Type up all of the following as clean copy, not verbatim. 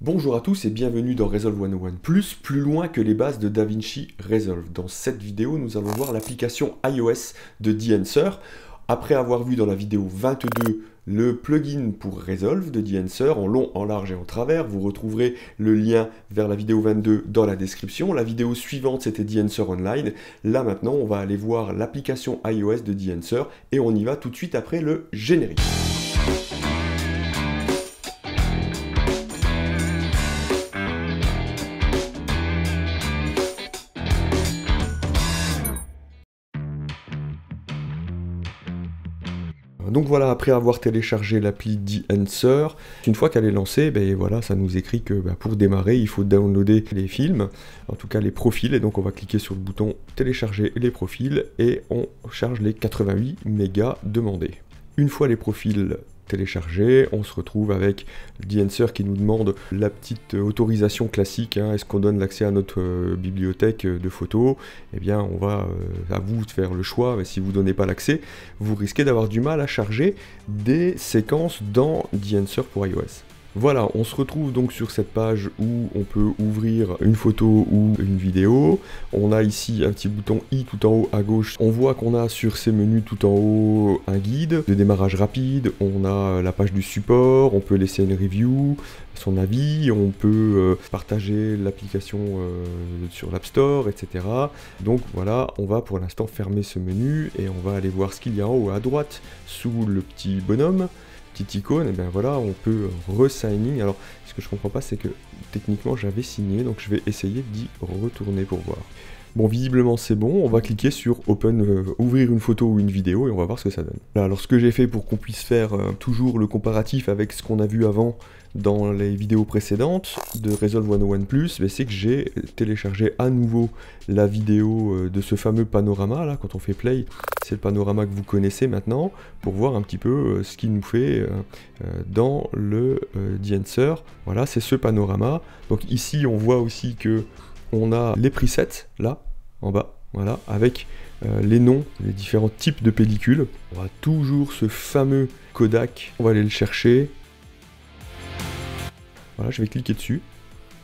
Bonjour à tous et bienvenue dans Resolve 101 Plus, plus loin que les bases de DaVinci Resolve. Dans cette vidéo, nous allons voir l'application iOS de The Answer. Après avoir vu dans la vidéo 22 le plugin pour Resolve de The Answer en long, en large et en travers, vous retrouverez le lien vers la vidéo 22 dans la description. La vidéo suivante, c'était The Answer Online. Là maintenant, on va aller voir l'application iOS de The Answer et on y va tout de suite après le générique. Donc voilà, après avoir téléchargé l'appli The Answer, une fois qu'elle est lancée, ben voilà, ça nous écrit que pour démarrer, il faut downloader les films, en tout cas les profils, et donc on va cliquer sur le bouton télécharger les profils et on charge les 88 mégas demandés. Une fois les profils téléchargés, on se retrouve avec The Answer qui nous demande la petite autorisation classique, est-ce qu'on donne l'accès à notre bibliothèque de photos? Eh bien on va à vous de faire le choix, mais si vous ne donnez pas l'accès, vous risquez d'avoir du mal à charger des séquences dans The Answer pour iOS. Voilà, on se retrouve donc sur cette page où on peut ouvrir une photo ou une vidéo. On a ici un petit bouton i tout en haut à gauche. On voit qu'on a sur ces menus tout en haut un guide de démarrage rapide. On a la page du support, on peut laisser une review, son avis, on peut partager l'application sur l'App Store, etc. Donc voilà, on va pour l'instant fermer ce menu et on va aller voir ce qu'il y a en haut à droite sous le petit bonhomme. Petite icône, et bien voilà, on peut re-signing. Alors, ce que je comprends pas, c'est que techniquement j'avais signé, donc je vais essayer d'y retourner pour voir. Bon, visiblement c'est bon, on va cliquer sur Open, ouvrir une photo ou une vidéo et on va voir ce que ça donne. Là, alors ce que j'ai fait pour qu'on puisse faire toujours le comparatif avec ce qu'on a vu avant dans les vidéos précédentes de Resolve 101 Plus, c'est que j'ai téléchargé à nouveau la vidéo de ce fameux panorama là, quand on fait play, c'est le panorama que vous connaissez maintenant, pour voir un petit peu ce qu'il nous fait dans le The Answer. Voilà, c'est ce panorama. Donc ici on voit aussi que on a les presets, là, en bas, voilà, avec les noms, les différents types de pellicules. On a toujours ce fameux Kodak, on va aller le chercher. Voilà, je vais cliquer dessus,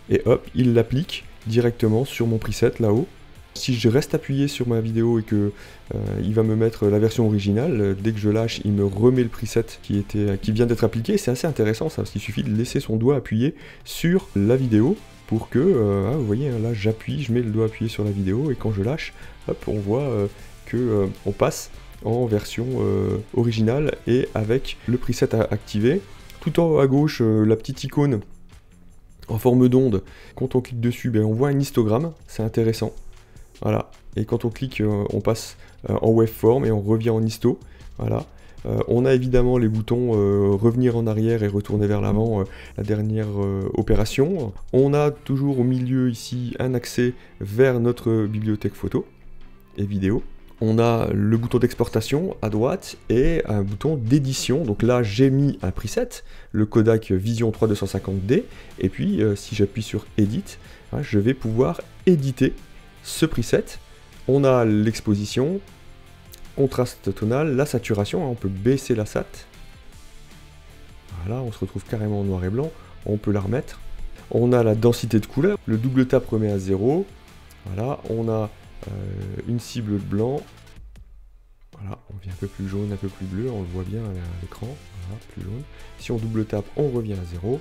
et hop, il l'applique directement sur mon preset, là-haut. Si je reste appuyé sur ma vidéo et que il va me mettre la version originale, dès que je lâche, il me remet le preset qui vient d'être appliqué. C'est assez intéressant ça, parce qu'il suffit de laisser son doigt appuyé sur la vidéo, pour que, vous voyez, là j'appuie, je mets le doigt appuyé sur la vidéo, et quand je lâche, hop, on voit que on passe en version originale, et avec le preset activé. Tout en haut à gauche, la petite icône en forme d'onde, quand on clique dessus, on voit un histogramme, c'est intéressant. Voilà, et quand on clique, on passe en waveform, et on revient en histo, voilà. On a évidemment les boutons revenir en arrière et retourner vers l'avant, la dernière opération. On a toujours au milieu ici un accès vers notre bibliothèque photo et vidéo. On a le bouton d'exportation à droite et un bouton d'édition. Donc là j'ai mis un preset, le Kodak Vision 3250D, et puis si j'appuie sur Edit, je vais pouvoir éditer ce preset. On a l'exposition, contraste tonal, la saturation, on peut baisser la sat. Voilà, on se retrouve carrément en noir et blanc, on peut la remettre. On a la densité de couleur, le double tap remet à 0. Voilà, on a une cible blanc. Voilà, on vient un peu plus jaune, un peu plus bleu, on le voit bien à l'écran. Voilà, plus jaune. Si on double tap, on revient à 0.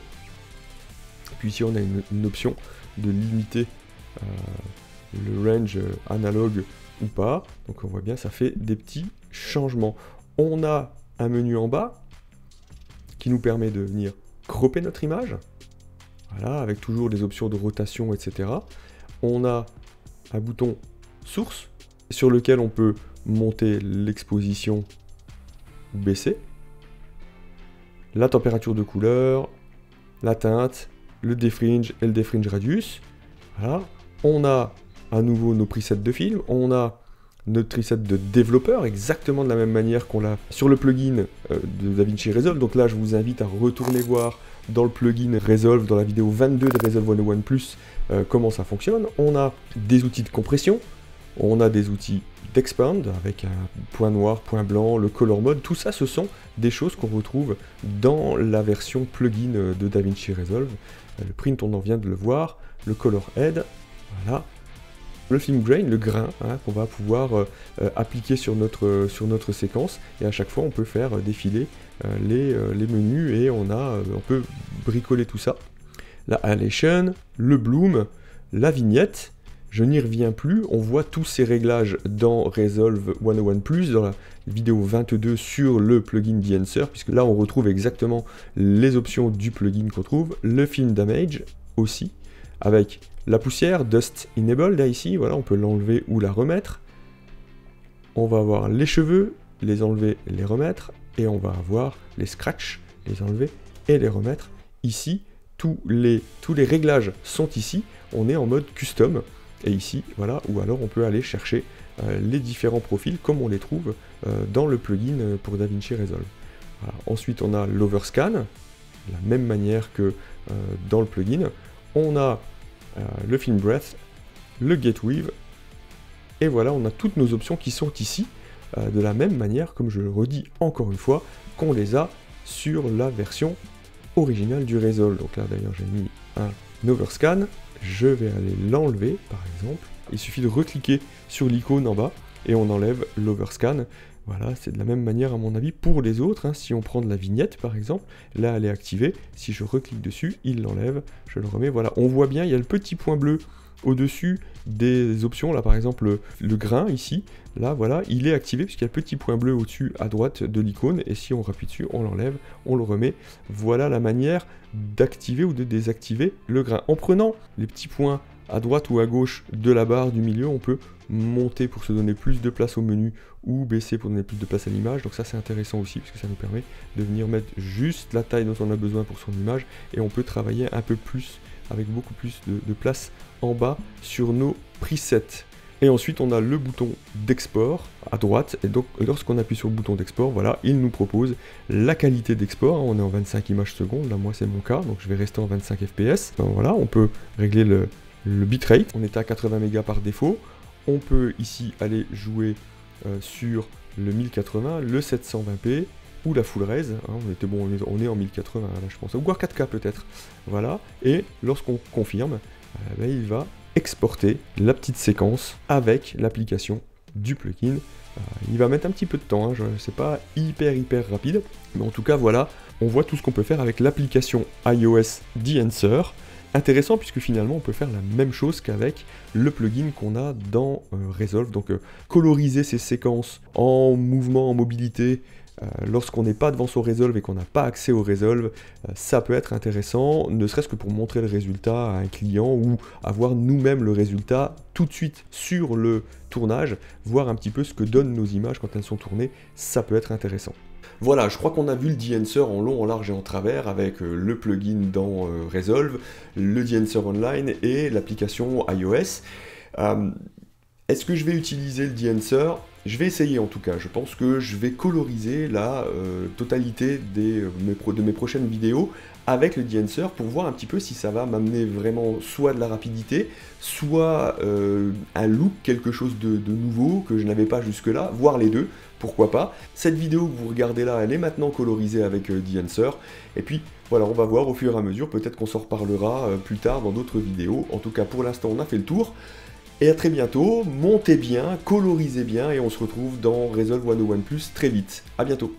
Puis ici on a une option de limiter le range analogue ou pas, donc on voit bien, ça fait des petits changements. On a un menu en bas qui nous permet de venir cropper notre image, voilà, avec toujours des options de rotation, etc. On a un bouton source sur lequel on peut monter l'exposition ou baisser, la température de couleur, la teinte, le defringe et le defringe radius. Voilà. On a à nouveau nos presets de film, on a notre preset de développeur, exactement de la même manière qu'on l'a sur le plugin de DaVinci Resolve. Donc là, je vous invite à retourner voir dans le plugin Resolve, dans la vidéo 22 de Resolve 101 Plus, comment ça fonctionne. On a des outils de compression, on a des outils d'expand avec un point noir, point blanc, le color mode. Tout ça, ce sont des choses qu'on retrouve dans la version plugin de DaVinci Resolve. le print on en vient de le voir, le color head, voilà, le film grain, le grain qu'on va pouvoir appliquer sur notre séquence, et à chaque fois on peut faire défiler les menus et on peut bricoler tout ça. La halation, le bloom, la vignette, je n'y reviens plus, on voit tous ces réglages dans Resolve 101+, dans la vidéo 22 sur le plugin d'Enhancer, puisque là on retrouve exactement les options du plugin qu'on trouve, le film damage aussi, avec la poussière, Dust Enabled, là ici, voilà, on peut l'enlever ou la remettre. On va avoir les cheveux, les enlever, les remettre, et on va avoir les scratchs, les enlever et les remettre. Ici, tous les réglages sont ici, on est en mode custom, et ici, voilà, ou alors on peut aller chercher les différents profils comme on les trouve dans le plugin pour DaVinci Resolve. Voilà. Ensuite, on a l'overscan, de la même manière que dans le plugin. On a le film breath, le get weave, et voilà, on a toutes nos options qui sont ici, de la même manière, comme je le redis encore une fois, qu'on les a sur la version originale du Resolve. Donc là d'ailleurs j'ai mis un overscan, je vais aller l'enlever par exemple, il suffit de recliquer sur l'icône en bas et on enlève l'overscan. Voilà, c'est de la même manière à mon avis pour les autres, si on prend de la vignette par exemple, là elle est activée, si je reclique dessus, il l'enlève, je le remets, voilà, on voit bien, il y a le petit point bleu au-dessus des options, là par exemple le grain ici, là voilà, il est activé puisqu'il y a le petit point bleu au-dessus à droite de l'icône, et si on rappuie dessus, on l'enlève, on le remet. Voilà la manière d'activer ou de désactiver le grain. En prenant les petits points à droite ou à gauche de la barre du milieu, on peut monter pour se donner plus de place au menu ou baisser pour donner plus de place à l'image, donc ça c'est intéressant aussi parce que ça nous permet de venir mettre juste la taille dont on a besoin pour son image, et on peut travailler un peu plus avec beaucoup plus de place en bas sur nos presets. Et ensuite on a le bouton d'export à droite, et donc lorsqu'on appuie sur le bouton d'export, voilà, il nous propose la qualité d'export. On est en 25 images secondes, là moi c'est mon cas, donc je vais rester en 25 fps. Donc, voilà, on peut régler le bitrate, on est à 80 mégas par défaut, on peut ici aller jouer sur le 1080, le 720p, ou la full res, on est en 1080 là je pense, ou voire 4K peut-être, voilà, et lorsqu'on confirme, il va exporter la petite séquence avec l'application du plugin. Il va mettre un petit peu de temps, c'est pas hyper rapide, mais en tout cas voilà, on voit tout ce qu'on peut faire avec l'application iOS d'Enhancer. Intéressant puisque finalement on peut faire la même chose qu'avec le plugin qu'on a dans Resolve, donc coloriser ces séquences en mouvement, en mobilité, lorsqu'on n'est pas devant son Resolve et qu'on n'a pas accès au Resolve, ça peut être intéressant, ne serait-ce que pour montrer le résultat à un client ou avoir nous-mêmes le résultat tout de suite sur le tournage, voir un petit peu ce que donnent nos images quand elles sont tournées, ça peut être intéressant. Voilà, je crois qu'on a vu le d'Enhancer en long, en large et en travers avec le plugin dans Resolve, le d'Enhancer Online et l'application iOS. Est-ce que je vais utiliser le d'Enhancer ? Je vais essayer en tout cas, je pense que je vais coloriser la totalité de mes prochaines vidéos avec le d'Enhancer pour voir un petit peu si ça va m'amener vraiment soit de la rapidité, soit un look, quelque chose de nouveau que je n'avais pas jusque là, voire les deux, pourquoi pas. Cette vidéo que vous regardez là, elle est maintenant colorisée avec d'Enhancer, et puis voilà, on va voir au fur et à mesure, peut-être qu'on s'en reparlera plus tard dans d'autres vidéos. En tout cas pour l'instant on a fait le tour. Et à très bientôt, montez bien, colorisez bien, et on se retrouve dans Resolve 101+ très vite. À bientôt.